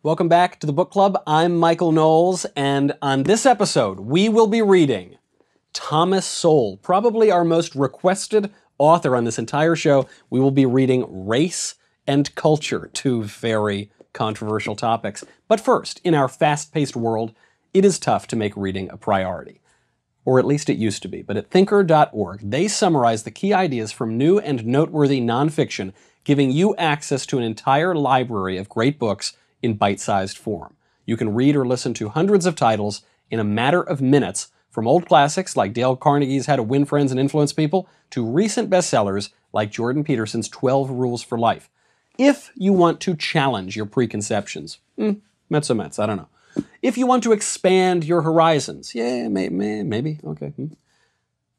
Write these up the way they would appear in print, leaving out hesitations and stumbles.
Welcome back to the book club. I'm Michael Knowles, and on this episode, we will be reading Thomas Sowell, probably our most requested author on this entire show. We will be reading Race and Culture, two very controversial topics. But first, in our fast-paced world, it is tough to make reading a priority. Or at least it used to be. But at thinker.org, they summarize the key ideas from new and noteworthy nonfiction, giving you access to an entire library of great books in bite-sized form. You can read or listen to hundreds of titles in a matter of minutes, from old classics like Dale Carnegie's How to Win Friends and Influence People to recent bestsellers like Jordan Peterson's 12 Rules for Life. If you want to challenge your preconceptions, mezzo-mezz, I don't know. If you want to expand your horizons, yeah, maybe, okay.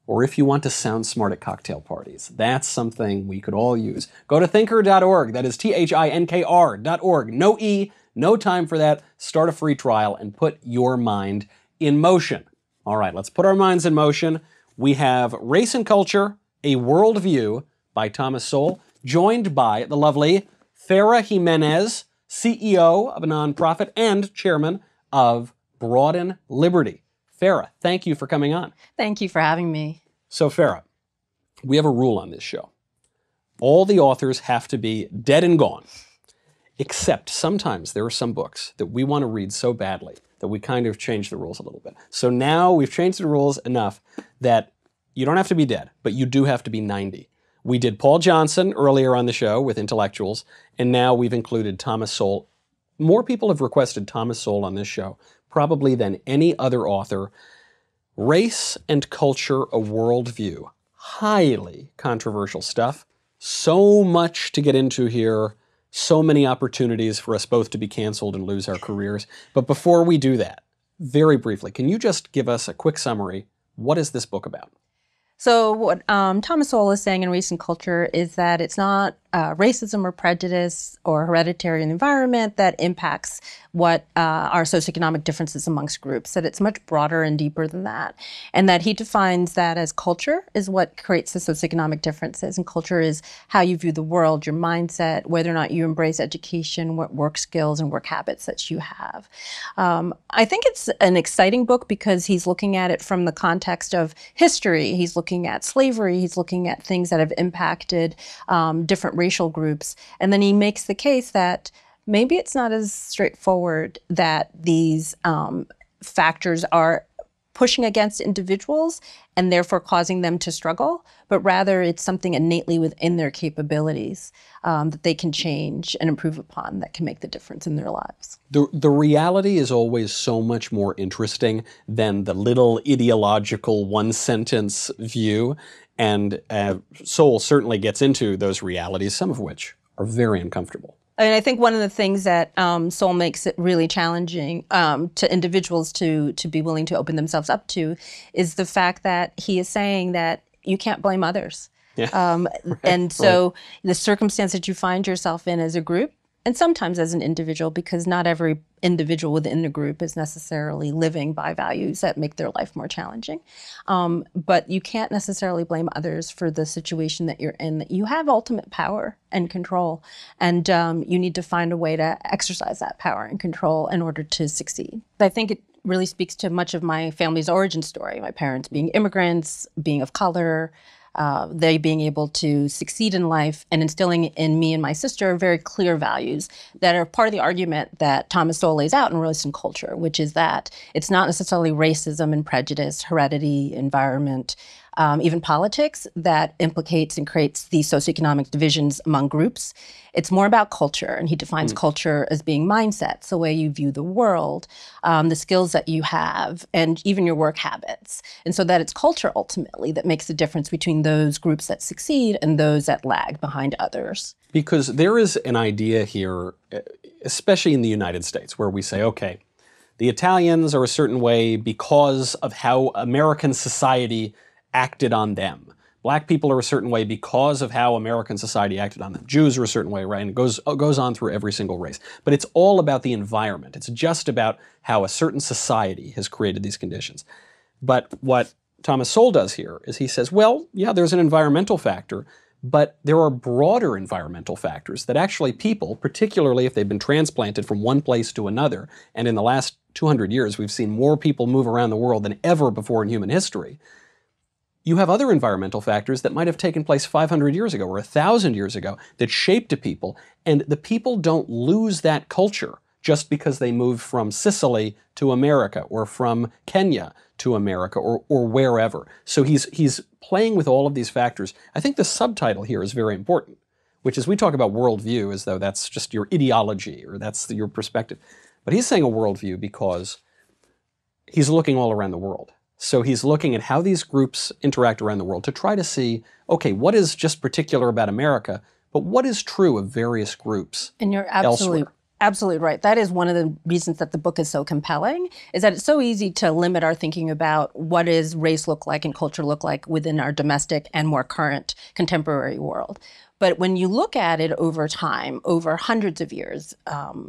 Or if you want to sound smart at cocktail parties, that's something we could all use. Go to thinker.org, that is THINKR.org. No E, no time for that. Start a free trial and put your mind in motion. All right, let's put our minds in motion. We have Race and Culture, A Worldview by Thomas Sowell, joined by the lovely Farah Jimenez, CEO of a nonprofit and chairman of Broaden Liberty. Farah, thank you for coming on. Thank you for having me. So Farah, we have a rule on this show. All the authors have to be dead and gone, except sometimes there are some books that we want to read so badly that we kind of change the rules a little bit. So now we've changed the rules enough that you don't have to be dead, but you do have to be 90. We did Paul Johnson earlier on the show with intellectuals, and now we've included Thomas Sowell. More people have requested Thomas Sowell on this show, probably than any other author. Race and Culture, A Worldview. Highly controversial stuff. So much to get into here. So many opportunities for us both to be canceled and lose our careers. But before we do that, very briefly, can you just give us a quick summary? What is this book about? So what Thomas Sowell is saying in Race and Culture is that it's not racism or prejudice or hereditary environment that impacts what our socioeconomic differences amongst groups, that it's much broader and deeper than that. And that he defines that as culture is what creates the socioeconomic differences. And culture is how you view the world, your mindset, whether or not you embrace education, what work skills and work habits that you have. I think it's an exciting book because he's looking at it from the context of history. He's looking at slavery. He's looking at things that have impacted different racial groups. And then he makes the case that maybe it's not as straightforward that these factors are pushing against individuals and therefore causing them to struggle, but rather it's something innately within their capabilities that they can change and improve upon that can make the difference in their lives. The reality is always so much more interesting than the little ideological one-sentence view, and Sowell certainly gets into those realities, some of which are very uncomfortable. I mean, I think one of the things that Sowell makes it really challenging to individuals to be willing to open themselves up to is the fact that he is saying that you can't blame others. Yeah. And so the circumstance that you find yourself in as a group, and sometimes as an individual, because not every individual within the group is necessarily living by values that make their life more challenging. But you can't necessarily blame others for the situation that you're in, that you have ultimate power and control. And you need to find a way to exercise that power and control in order to succeed. I think it really speaks to much of my family's origin story, my parents being immigrants, being of color, they being able to succeed in life and instilling in me and my sister very clear values that are part of the argument that Thomas Sowell lays out in Race and Culture, which is that it's not necessarily racism and prejudice, heredity, environment, even politics that implicates and creates these socioeconomic divisions among groups. It's more about culture, and he defines culture as being mindsets, the way you view the world, the skills that you have, and even your work habits. And so that it's culture ultimately that makes the difference between those groups that succeed and those that lag behind others. Because there is an idea here, especially in the United States, where we say, okay, the Italians are a certain way because of how American society acted on them. Black people are a certain way because of how American society acted on them. Jews are a certain way, right? And it goes on through every single race. But it's all about the environment. It's just about how a certain society has created these conditions. But what Thomas Sowell does here is he says, well, yeah, there's an environmental factor, But there are broader environmental factors that actually people, particularly if they've been transplanted from one place to another, and in the last 200 years we've seen more people move around the world than ever before in human history, you have other environmental factors that might have taken place 500 years ago or 1,000 years ago that shaped a people, and the people don't lose that culture just because they moved from Sicily to America or from Kenya to America or wherever. So he's playing with all of these factors. I think the subtitle here is very important, which is we talk about worldview as though that's just your ideology or that's your perspective. But he's saying a worldview because he's looking all around the world. So he's looking at how these groups interact around the world to try to see, okay, what is just particular about America, but what is true of various groups And you're elsewhere? absolutely right. That is one of the reasons that the book is so compelling, is that it's so easy to limit our thinking about what does race look like and culture look like within our domestic and more current contemporary world. But when you look at it over time, over hundreds of years,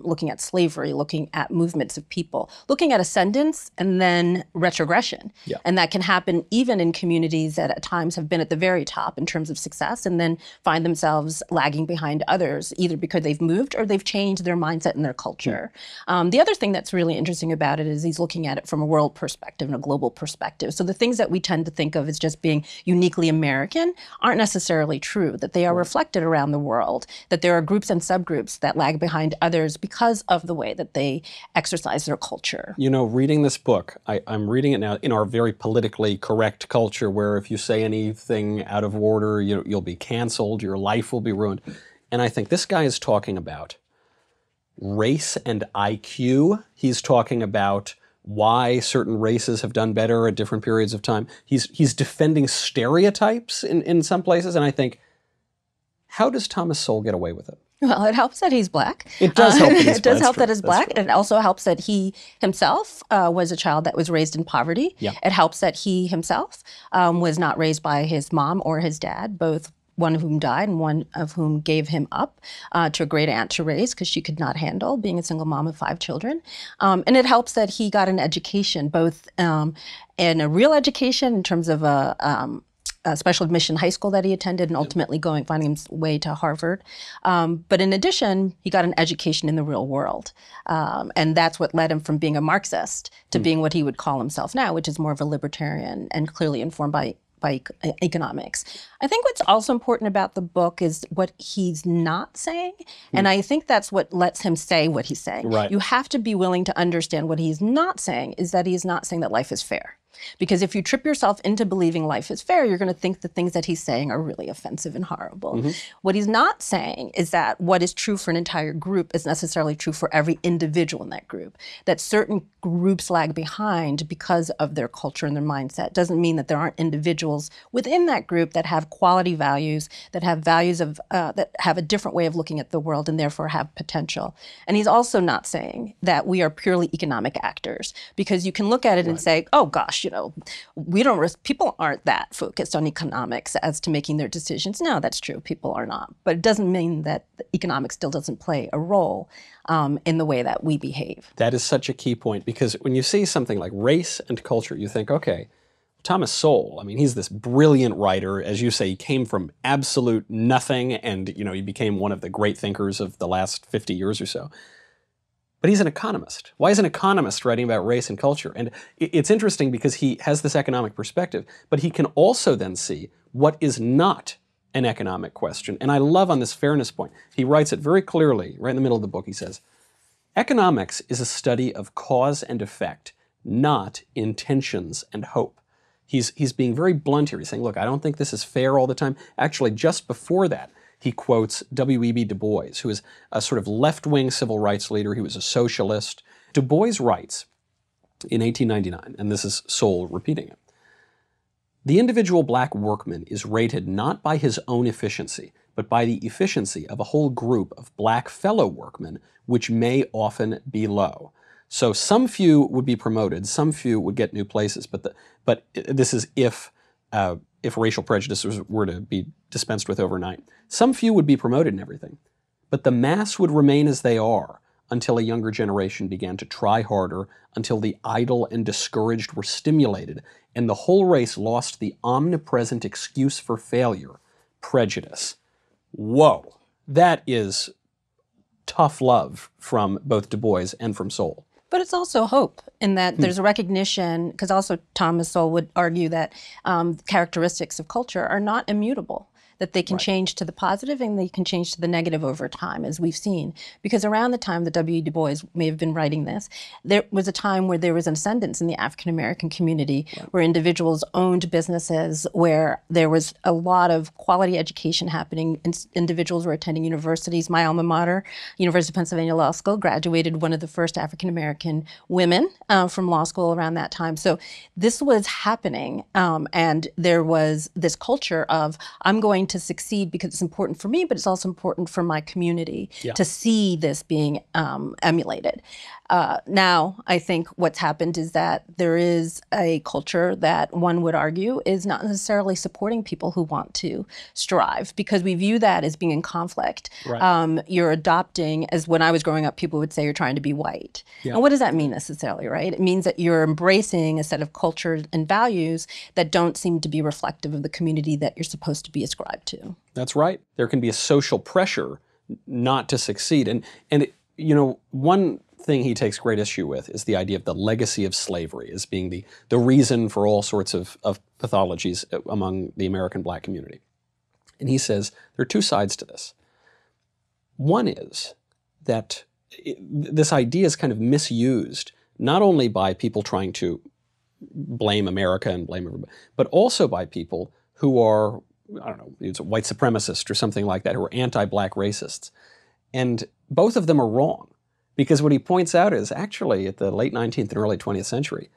looking at slavery, looking at movements of people, looking at ascendance and then retrogression. Yeah. And that can happen even in communities that at times have been at the very top in terms of success and then find themselves lagging behind others, either because they've moved or they've changed their mindset and their culture. The other thing that's really interesting about it is he's looking at it from a world perspective and a global perspective. So the things that we tend to think of as just being uniquely American aren't necessarily true, that they are reflected around the world, that there are groups and subgroups that lag behind others because of the way that they exercise their culture. You know, reading this book, I'm reading it now in our very politically correct culture where if you say anything out of order, you'll be canceled, your life will be ruined. And I think this guy is talking about race and IQ. He's talking about why certain races have done better at different periods of time. He's defending stereotypes in some places, and I think, how does Thomas Sowell get away with it? Well, it helps that he's Black. It does help that he's Black. It does help that he's Black. It also helps that he himself was a child that was raised in poverty. Yeah. It helps that he himself was not raised by his mom or his dad, both one of whom died and one of whom gave him up to a great aunt to raise because she could not handle being a single mom of 5 children. And it helps that he got an education, both in a real education in terms of a special admission high school that he attended and ultimately finding his way to Harvard. But in addition, he got an education in the real world. And that's what led him from being a Marxist to being what he would call himself now, which is more of a libertarian and clearly informed by economics. I think what's also important about the book is what he's not saying. And I think that's what lets him say what he's saying. Right. You have to be willing to understand what he's not saying is that he's not saying that life is fair. Because if you trip yourself into believing life is fair, you're going to think the things that he's saying are really offensive and horrible. What he's not saying is that what is true for an entire group is necessarily true for every individual in that group. That certain groups lag behind because of their culture and their mindset doesn't mean that there aren't individuals within that group that have quality values, that have values of that have a different way of looking at the world and therefore have potential. And he's also not saying that we are purely economic actors, because you can look at it and say, oh gosh, people aren't that focused on economics as to making their decisions. No, that's true. People are not. But it doesn't mean that economics still doesn't play a role in the way that we behave. That is such a key point, because when you see something like race and culture, you think, okay, Thomas Sowell, I mean, he's this brilliant writer. As you say, he came from absolute nothing and, he became one of the great thinkers of the last 50 years or so. But he's an economist. Why is an economist writing about race and culture? And it's interesting because he has this economic perspective, but he can also then see what is not an economic question. And I love on this fairness point, he writes it very clearly, right in the middle of the book. He says, economics is a study of cause and effect, not intentions and hope. He's being very blunt here. He's saying, look, I don't think this is fair all the time. Actually, just before that, he quotes W.E.B. Du Bois, who is a sort of left-wing civil rights leader. He was a socialist. Du Bois writes in 1899, and this is Sowell repeating it, the individual black workman is rated not by his own efficiency, but by the efficiency of a whole group of black fellow workmen, which may often be low. So some few would be promoted, some few would get new places, but this is if racial prejudices were to be dispensed with overnight. Some few would be promoted and everything, but the mass would remain as they are until a younger generation began to try harder, until the idle and discouraged were stimulated, and the whole race lost the omnipresent excuse for failure, prejudice. Whoa, that is tough love from both Du Bois and from Sowell. But it's also hope in that there's a recognition, because also Thomas Sowell would argue that characteristics of culture are not immutable, that they can change to the positive and they can change to the negative over time, as we've seen. Because around the time that W. Du Bois may have been writing this, there was a time where there was an ascendance in the African-American community, where individuals owned businesses, where there was a lot of quality education happening. Individuals were attending universities. My alma mater, University of Pennsylvania Law School, graduated one of the first African-American women from law school around that time. So this was happening, and there was this culture of, I'm going to succeed because it's important for me, but it's also important for my community to see this being emulated. Now, I think what's happened is that there is a culture that one would argue is not necessarily supporting people who want to strive, because we view that as being in conflict. You're adopting, as when I was growing up, people would say you're trying to be white. And what does that mean necessarily, right? It means that you're embracing a set of cultures and values that don't seem to be reflective of the community that you're supposed to be ascribed to. That's right. There can be a social pressure not to succeed. And you know, one thing he takes great issue with is the idea of the legacy of slavery as being the reason for all sorts of pathologies among the American black community. And he says there are two sides to this. One is that this idea is kind of misused, not only by people trying to blame America and blame everybody, but also by people who are, I don't know, it's a white supremacist or something like that, who are anti-black racists. And both of them are wrong, because what he points out is actually at the late 19th and early 20th century,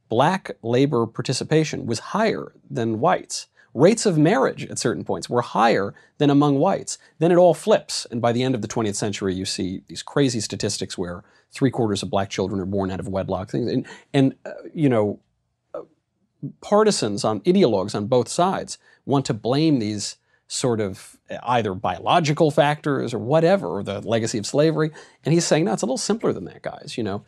black labor participation was higher than whites. Rates of marriage at certain points were higher than among whites. Then it all flips, and by the end of the 20th century, you see these crazy statistics where 3/4 of black children are born out of wedlock. And you know, partisans, ideologues on both sides want to blame these sort of either biological factors or whatever, or the legacy of slavery. And he's saying, no, it's a little simpler than that, guys. You know,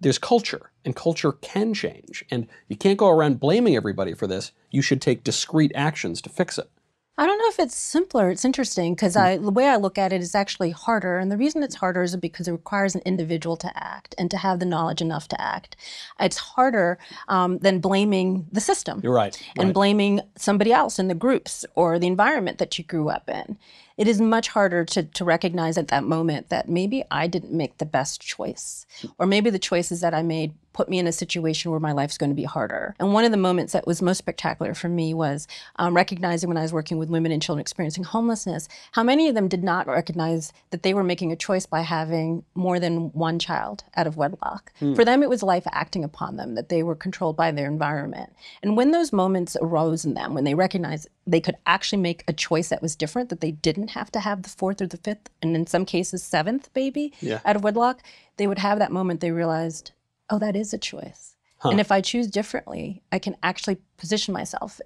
there's culture, and culture can change. And you can't go around blaming everybody for this. You should take discrete actions to fix it. I don't know if it's simpler. It's interesting because the way I look at it is actually harder. And the reason it's harder is because it requires an individual to act and to have the knowledge enough to act. It's harder than blaming the system. You're right. And blaming somebody else in the groups or the environment that you grew up in. It is much harder to recognize at that moment that maybe I didn't make the best choice, or maybe the choices that I made put me in a situation where my life's going to be harder. And one of the moments that was most spectacular for me was recognizing when I was working with women and children experiencing homelessness, how many of them did not recognize that they were making a choice by having more than one child out of wedlock. For them, it was life acting upon them, that they were controlled by their environment. And when those moments arose in them, when they recognized they could actually make a choice that was different, that they didn't have to have the fourth or the fifth, and in some cases, seventh baby out of wedlock, they would have that moment they realized, oh, that is a choice. And if I choose differently, I can actually position myself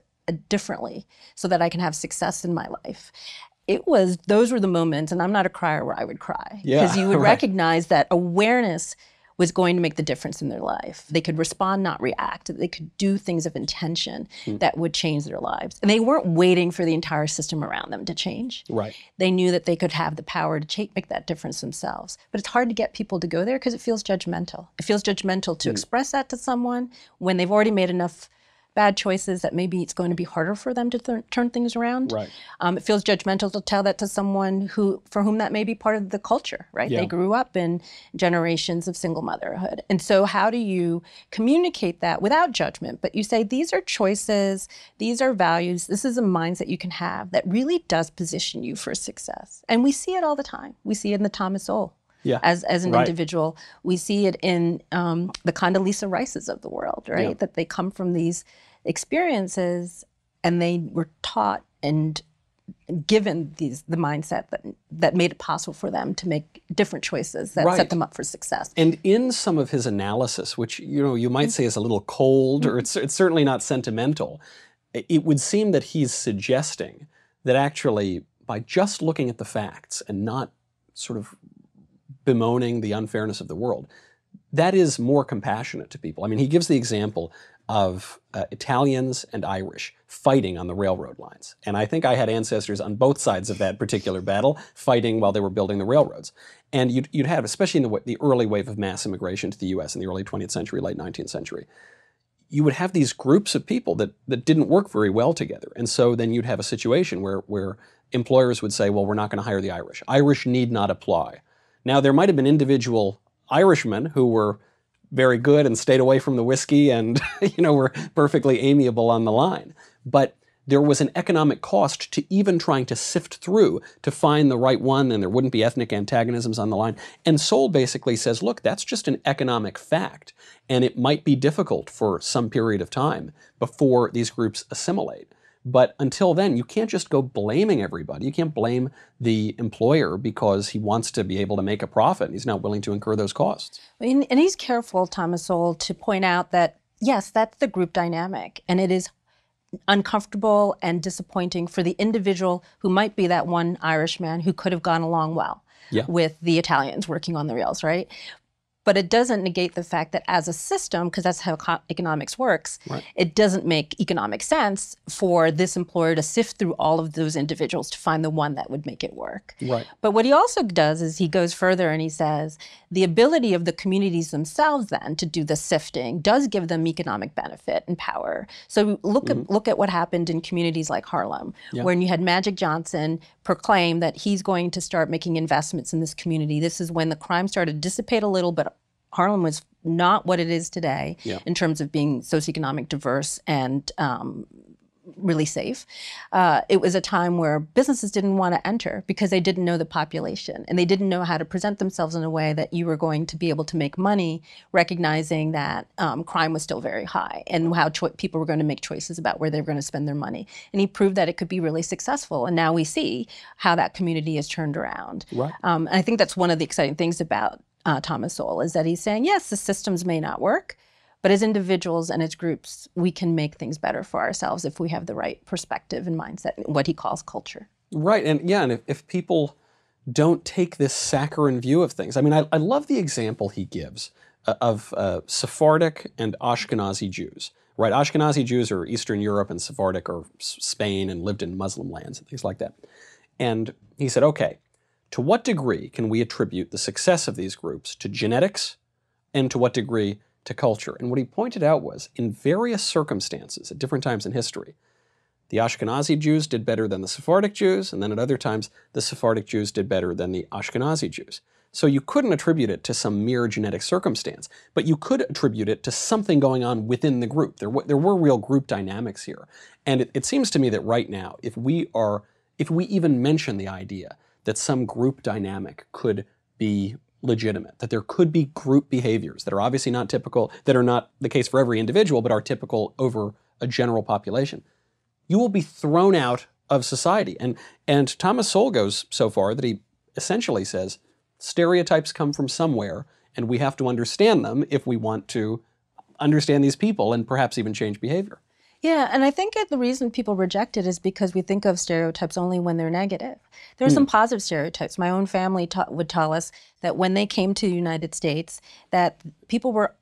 differently so that I can have success in my life. Those were the moments, and I'm not a crier where I would cry, because you would recognize that awareness was going to make the difference in their life. They could respond, not react. They could do things of intention that would change their lives. And they weren't waiting for the entire system around them to change. They knew that they could have the power to make that difference themselves. But it's hard to get people to go there because it feels judgmental. It feels judgmental to express that to someone when they've already made enough bad choices that maybe it's going to be harder for them to turn things around. It feels judgmental to tell that to someone for whom that may be part of the culture, right? They grew up in generations of single motherhood. And so how do you communicate that without judgment? But you say, these are choices, these are values, this is a mindset you can have that really does position you for success. And we see it all the time. We see it in the Thomas Sowell. As an individual. We see it in the Condoleezza Rices of the world, right? That they come from these experiences and they were taught and given the mindset that made it possible for them to make different choices that set them up for success. And in some of his analysis, which you might say is a little cold, or it's certainly not sentimental, it would seem that he's suggesting that actually by just looking at the facts and not sort of bemoaning the unfairness of the world, that is more compassionate to people. I mean, he gives the example of Italians and Irish fighting on the railroad lines. And I think I had ancestors on both sides of that particular battle fighting while they were building the railroads. And you'd have, especially in the early wave of mass immigration to the U.S. in the early 20th century, late 19th century, you would have these groups of people that didn't work very well together. And so then you'd have a situation where employers would say, well, we're not going to hire the Irish. Irish need not apply. Now, there might have been individual Irishmen who were very good and stayed away from the whiskey and were perfectly amiable on the line. But there was an economic cost to even trying to sift through to find the right one, and there wouldn't be ethnic antagonisms on the line. And Sowell basically says, look, that's just an economic fact, and it might be difficult for some period of time before these groups assimilate. But until then, you can't just go blaming everybody. You can't blame the employer because he wants to be able to make a profit and he's not willing to incur those costs. And he's careful, Thomas Sowell, to point out that, yes, that's the group dynamic, and it is uncomfortable and disappointing for the individual who might be that one Irishman who could have gone along well with the Italians working on the rails, right? But it doesn't negate the fact that as a system, because that's how economics works, it doesn't make economic sense for this employer to sift through all of those individuals to find the one that would make it work. Right. But what he also does is he goes further and he says the ability of the communities themselves then to do the sifting does give them economic benefit and power. So look at what happened in communities like Harlem, when you had Magic Johnson proclaim that he's going to start making investments in this community. This is when the crime started to dissipate a little, but Harlem was not what it is today in terms of being socioeconomic diverse and really safe. It was a time where businesses didn't want to enter because they didn't know the population and they didn't know how to present themselves in a way that you were going to be able to make money, recognizing that crime was still very high and how people were going to make choices about where they were going to spend their money. And he proved that it could be really successful. And now we see how that community has turned around. Right. And I think that's one of the exciting things about Thomas Sowell is that he's saying, yes, the systems may not work, but as individuals and as groups, we can make things better for ourselves if we have the right perspective and mindset, what he calls culture. Right, and if people don't take this saccharine view of things, I mean, I love the example he gives of Sephardic and Ashkenazi Jews. Right, Ashkenazi Jews are Eastern Europe and Sephardic are Spain and lived in Muslim lands and things like that. And he said, okay, to what degree can we attribute the success of these groups to genetics and to what degree to culture? And what he pointed out was, in various circumstances at different times in history, the Ashkenazi Jews did better than the Sephardic Jews, and then at other times, the Sephardic Jews did better than the Ashkenazi Jews. So you couldn't attribute it to some mere genetic circumstance, but you could attribute it to something going on within the group. There were real group dynamics here. And it seems to me that right now, if we even mention the idea that some group dynamic could be legitimate, that there could be group behaviors that are obviously not typical, that are not the case for every individual, but are typical over a general population, you will be thrown out of society. And Thomas Sowell goes so far that he essentially says, stereotypes come from somewhere, and we have to understand them if we want to understand these people and perhaps even change behavior. Yeah, and I think the reason people reject it is because we think of stereotypes only when they're negative. There are some positive stereotypes. My own family would tell us that when they came to the United States, that people were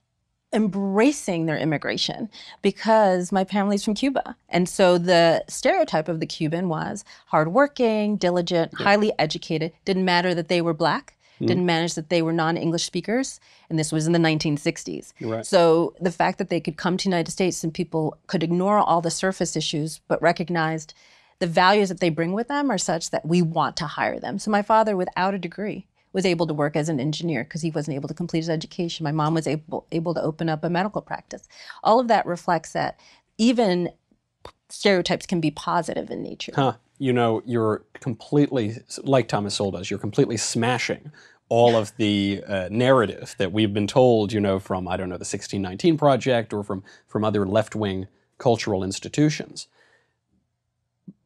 embracing their immigration because my family's from Cuba. And so the stereotype of the Cuban was hardworking, diligent, highly educated. Didn't matter that they were Black. Didn't manage that they were non-English speakers, and this was in the 1960s. Right. So the fact that they could come to the United States and people could ignore all the surface issues, but recognized the values that they bring with them are such that we want to hire them. So my father, without a degree, was able to work as an engineer because he wasn't able to complete his education. My mom was able to open up a medical practice. All of that reflects that even stereotypes can be positive in nature. Huh. You know, you're completely, like Thomas Sowell does, you're completely smashing all of the narrative that we've been told, from, I don't know, the 1619 Project or from other left-wing cultural institutions.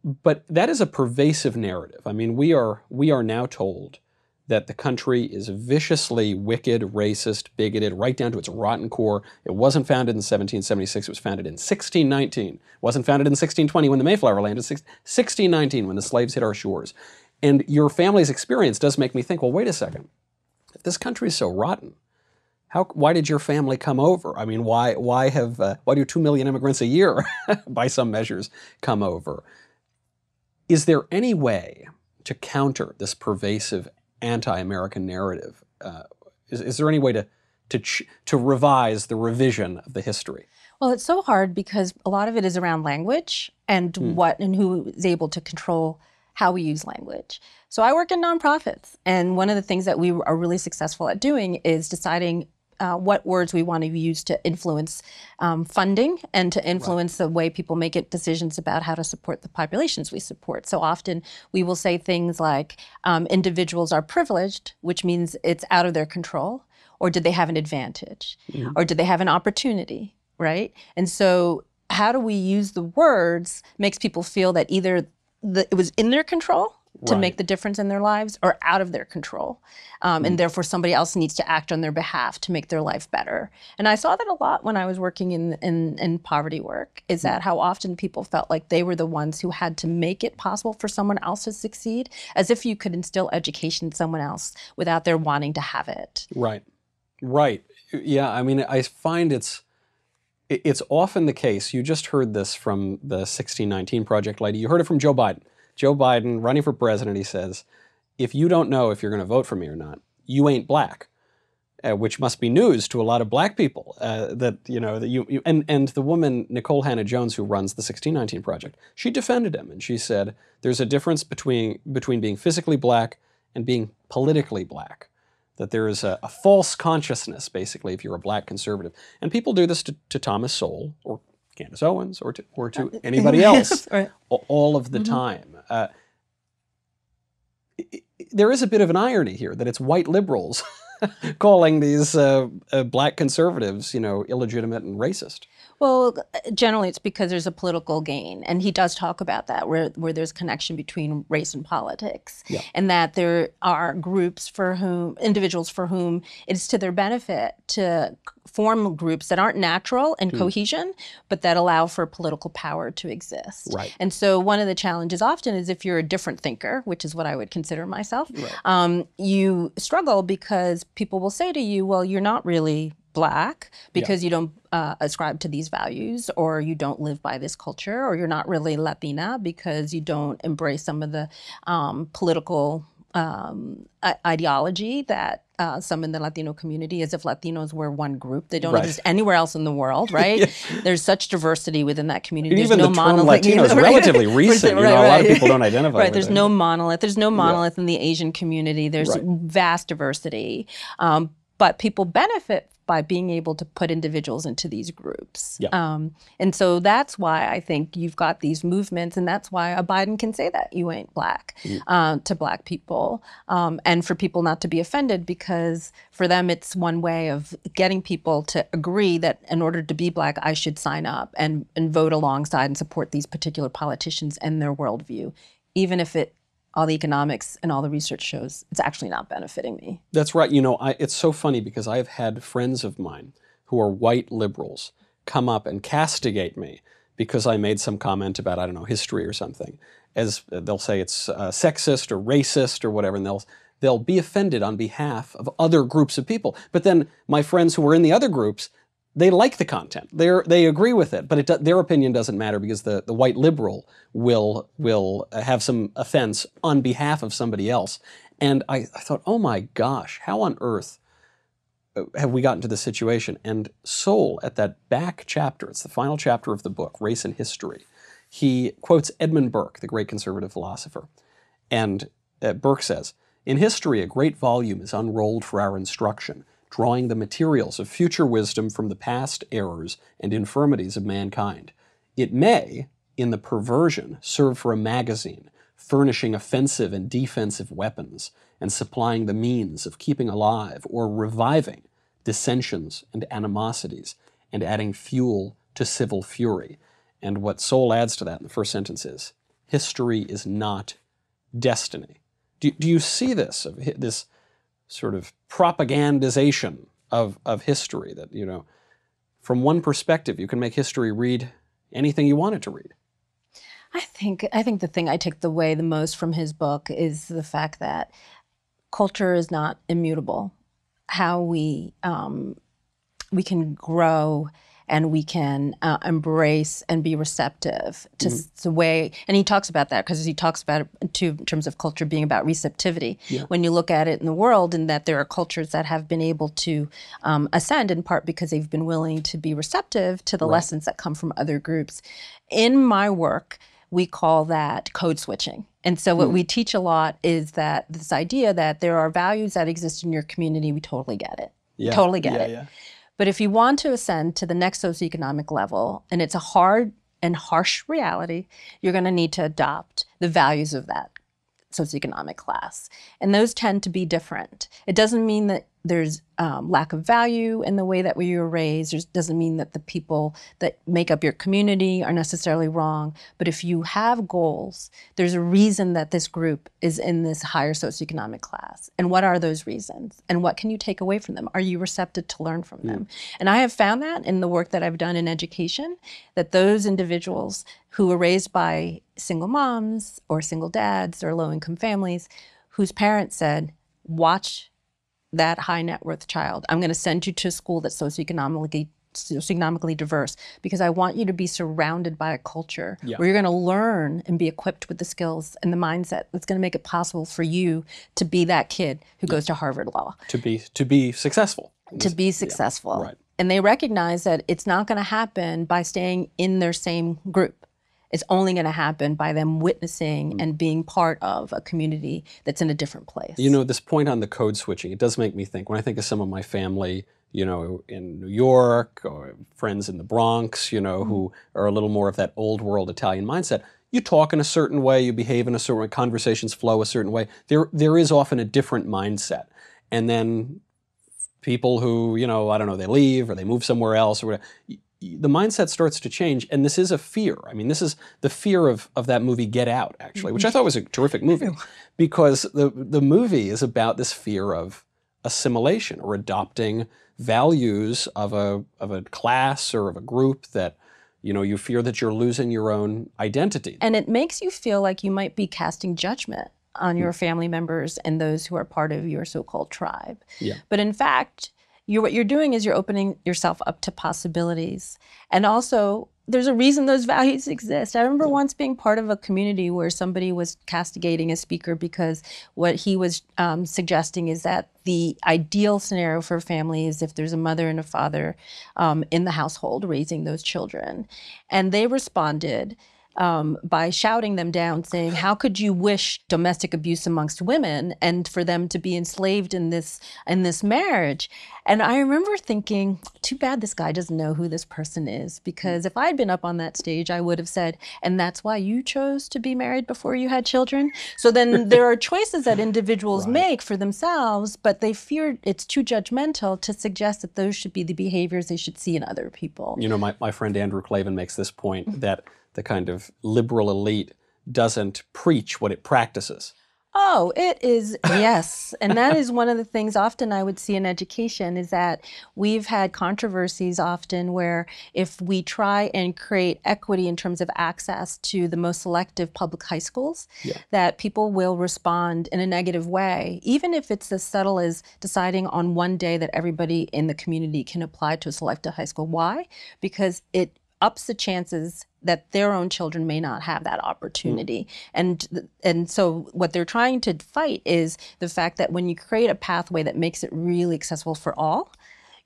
But that is a pervasive narrative. I mean, we are now told that the country is viciously wicked, racist, bigoted, right down to its rotten core. It wasn't founded in 1776, it was founded in 1619. It wasn't founded in 1620 when the Mayflower landed, 1619 when the slaves hit our shores. And your family's experience does make me think, well, wait a second. If this country is so rotten, why did your family come over? I mean, why do 2 million immigrants a year, by some measures, come over? Is there any way to counter this pervasive anti-American narrative? Is there any way to revise the revision of the history? Well, it's so hard because a lot of it is around language and what and who is able to control how we use language. So I work in nonprofits, and one of the things that we are really successful at doing is deciding what words we want to use to influence funding and to influence the way people make decisions about how to support the populations we support. So often we will say things like individuals are privileged, which means it's out of their control, or did they have an advantage, or did they have an opportunity, right? And so how do we use the words makes people feel that either it was in their control to make the difference in their lives or out of their control. And therefore somebody else needs to act on their behalf to make their life better. And I saw that a lot when I was working in poverty work, is that how often people felt like they were the ones who had to make it possible for someone else to succeed, as if you could instill education in someone else without their wanting to have it. Right. Right. Yeah, I mean, I find it's often the case. You just heard this from the 1619 Project lady. You heard it from Joe Biden. Joe Biden, running for president, he says, if you don't know if you're going to vote for me or not, you ain't black, which must be news to a lot of black people. And the woman, Nicole Hannah-Jones, who runs the 1619 Project, she defended him, and she said there's a difference between being physically black and being politically black. That there is a false consciousness, basically, if you're a black conservative. And people do this to Thomas Sowell, or Candace Owens, or to anybody else, all of the time. There is a bit of an irony here that it's white liberals calling these black conservatives, illegitimate and racist. Well, generally it's because there's a political gain, and he does talk about that, where there's connection between race and politics, and that there are individuals for whom it's to their benefit to form groups that aren't natural in cohesion, but that allow for political power to exist. Right. And so one of the challenges often is if you're a different thinker, which is what I would consider myself, you struggle because people will say to you, well, you're not really black because you don't ascribe to these values, or you don't live by this culture, or you're not really Latina because you don't embrace some of the political ideology that some in the Latino community, as if Latinos were one group. They don't exist anywhere else in the world, right? There's such diversity within that community. Even there's the term Latino is relatively recent. A lot of people don't identify with it. There's no monolith. There's no monolith in the Asian community. There's vast diversity. But people benefit by being able to put individuals into these groups. And so that's why I think you've got these movements, and that's why a Biden can say that you ain't black to black people, and for people not to be offended, because for them it's one way of getting people to agree that in order to be black, I should sign up and vote alongside and support these particular politicians and their worldview, even if all the economics and all the research shows it's actually not benefiting me. That's right. It's so funny because I've had friends of mine who are white liberals come up and castigate me because I made some comment about, I don't know, history or something. As they'll say it's sexist or racist or whatever, and they'll be offended on behalf of other groups of people. But then my friends who are in the other groups, they like the content. They agree with it, but their opinion doesn't matter because the white liberal will have some offense on behalf of somebody else. And I thought, oh my gosh, how on earth have we gotten to this situation? And Sowell, at that back chapter, it's the final chapter of the book, Race and History, he quotes Edmund Burke, the great conservative philosopher. And Burke says, "In history, a great volume is unrolled for our instruction, drawing the materials of future wisdom from the past errors and infirmities of mankind. It may, in the perversion, serve for a magazine, furnishing offensive and defensive weapons, and supplying the means of keeping alive or reviving dissensions and animosities, and adding fuel to civil fury." And what Sowell adds to that in the first sentence is, history is not destiny. Do you see this sort of propagandization of history that, from one perspective, you can make history read anything you want it to read? I think the thing I take away the most from his book is the fact that culture is not immutable. how we can grow and we can embrace and be receptive to the way, and he talks about that because he talks about it too in terms of culture being about receptivity. Yeah. When you look at it in the world, and that there are cultures that have been able to ascend in part because they've been willing to be receptive to the lessons that come from other groups. In my work, we call that code switching. And so what we teach a lot is that this idea that there are values that exist in your community, we totally get it. Yeah. Totally get it. Yeah. But if you want to ascend to the next socioeconomic level, and it's a hard and harsh reality, you're going to need to adopt the values of that socioeconomic class. And those tend to be different. It doesn't mean that there's lack of value in the way that we were raised. It doesn't mean that the people that make up your community are necessarily wrong. But if you have goals, there's a reason that this group is in this higher socioeconomic class. And what are those reasons? And what can you take away from them? Are you receptive to learn from them? And I have found that in the work that I've done in education, that those individuals who were raised by single moms or single dads or low-income families whose parents said, watch that high net worth child. I'm going to send you to a school that's socioeconomically diverse because I want you to be surrounded by a culture where you're going to learn and be equipped with the skills and the mindset that's going to make it possible for you to be that kid who goes to Harvard Law. To be successful. To be successful. Yeah, right. And they recognize that it's not going to happen by staying in their same group. It's only going to happen by them witnessing and being part of a community that's in a different place. You know, this point on the code switching, it does make me think, when I think of some of my family, you know, in New York or friends in the Bronx, you know, who are a little more of that old world Italian mindset, you talk in a certain way, you behave in a certain way, conversations flow a certain way. There is often a different mindset. And then people who, you know, I don't know, they leave or they move somewhere else or whatever, the mindset starts to change, and this is a fear. I mean, this is the fear of that movie Get Out, actually, which I thought was a terrific movie, because the movie is about this fear of assimilation or adopting values of a class or of a group that, you know, you fear that you're losing your own identity. And it makes you feel like you might be casting judgment on your family members and those who are part of your so-called tribe. Yeah. But in fact, what you're doing is you're opening yourself up to possibilities. And also, there's a reason those values exist. I remember once being part of a community where somebody was castigating a speaker because what he was suggesting is that the ideal scenario for a family is if there's a mother and a father in the household raising those children. And they responded by shouting them down, saying, how could you wish domestic abuse amongst women and for them to be enslaved in this marriage? And I remember thinking, too bad this guy doesn't know who this person is, because if I'd been up on that stage, I would have said, and that's why you chose to be married before you had children? So then there are choices that individuals make for themselves, but they fear it's too judgmental to suggest that those should be the behaviors they should see in other people. You know, my friend Andrew Klavan makes this point that the kind of liberal elite doesn't preach what it practices. Oh, it is, yes. And that is one of the things often I would see in education is that we've had controversies often where if we try and create equity in terms of access to the most selective public high schools, that people will respond in a negative way, even if it's as subtle as deciding on one day that everybody in the community can apply to a selective high school. Why? Because it ups the chances that their own children may not have that opportunity. And so what they're trying to fight is the fact that when you create a pathway that makes it really accessible for all,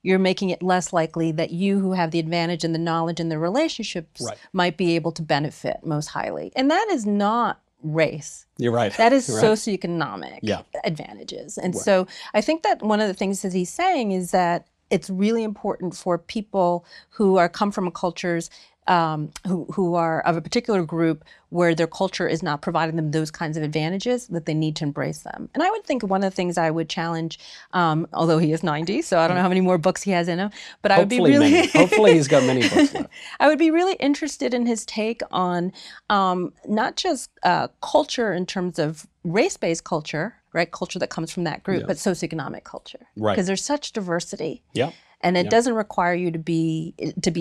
you're making it less likely that you who have the advantage and the knowledge and the relationships might be able to benefit most highly. And that is not race. You're right. That is socioeconomic advantages. And so I think that one of the things that he's saying is that it's really important for people who come from cultures who are of a particular group where their culture is not providing them those kinds of advantages, that they need to embrace them. And I would think one of the things I would challenge, although he is 90, so I don't know how many more books he has in him, but I would be really... Hopefully he's got many books left. I would be really interested in his take on not just culture in terms of race-based culture, right? Culture that comes from that group, but socioeconomic culture. Right. Because there's such diversity. Yeah. And it doesn't require you to be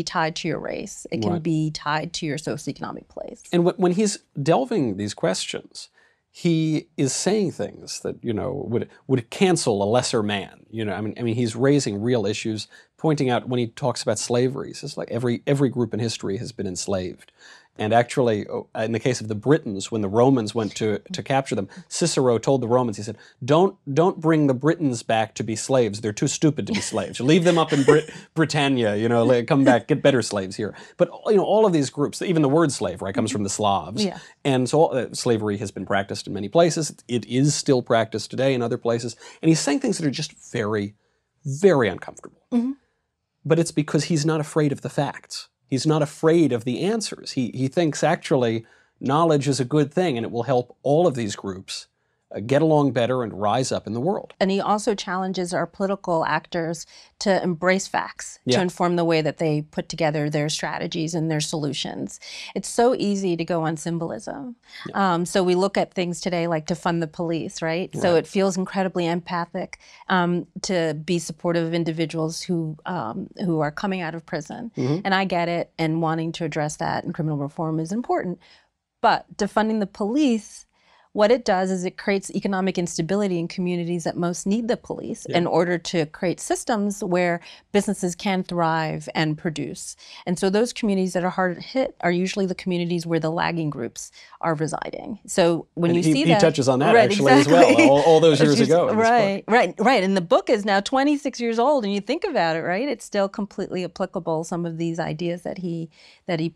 tied to your race. It can be tied to your socioeconomic place. And when he's delving these questions, he is saying things that, you know, would cancel a lesser man. You know, I mean, he's raising real issues, pointing out when he talks about slavery, he says like every group in history has been enslaved. And actually, in the case of the Britons, when the Romans went to capture them, Cicero told the Romans, he said, don't bring the Britons back to be slaves. They're too stupid to be slaves. Leave them up in Britannia, you know, come back, get better slaves here. But, you know, all of these groups, even the word slave, right, comes from the Slavs. Yeah. And so slavery has been practiced in many places. It is still practiced today in other places. And he's saying things that are just very, very uncomfortable. Mm-hmm. But it's because he's not afraid of the facts. He's not afraid of the answers. He thinks actually knowledge is a good thing and it will help all of these groups get along better and rise up in the world. And he also challenges our political actors to embrace facts, to inform the way that they put together their strategies and their solutions. It's so easy to go on symbolism. So we look at things today like defund the police, right? So it feels incredibly empathic to be supportive of individuals who are coming out of prison. And I get it, and wanting to address that in criminal reform is important. But defunding the police, what it does is it creates economic instability in communities that most need the police in order to create systems where businesses can thrive and produce. And so those communities that are hard hit are usually the communities where the lagging groups are residing. So when you see that— He touches on that actually as well, all those years ago. Right. And the book is now 26 years old, and you think about it, right? It's still completely applicable, some of these ideas that he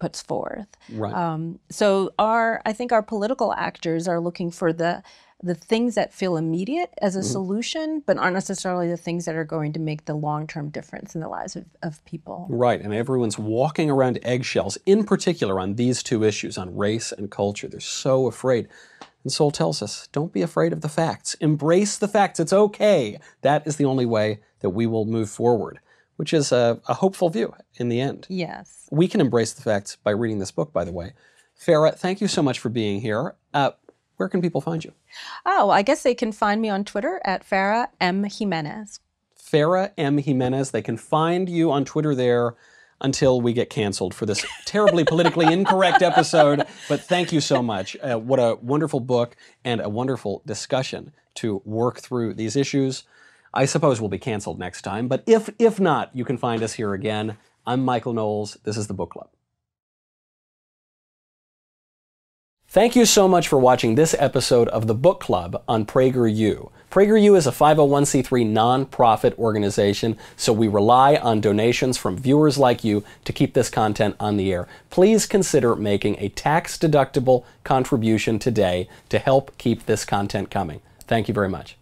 puts forth. Right. So I think our political actors are looking for the things that feel immediate as a solution, but aren't necessarily the things that are going to make the long-term difference in the lives of people. Right, and everyone's walking around eggshells, in particular on these two issues, on race and culture. They're so afraid. And Sowell tells us, don't be afraid of the facts. Embrace the facts. It's okay. That is the only way that we will move forward, which is a hopeful view in the end. Yes. We can embrace the facts by reading this book, by the way. Farah, thank you so much for being here. Where can people find you? Oh, I guess they can find me on Twitter at Farah M. Jimenez. Farah M. Jimenez. They can find you on Twitter there until we get canceled for this terribly politically incorrect episode. But thank you so much. What a wonderful book and a wonderful discussion to work through these issues. I suppose we'll be canceled next time, but if not, you can find us here again. I'm Michael Knowles. This is the Book Club. Thank you so much for watching this episode of the Book Club on PragerU. PragerU is a 501c3 nonprofit organization, so we rely on donations from viewers like you to keep this content on the air. Please consider making a tax-deductible contribution today to help keep this content coming. Thank you very much.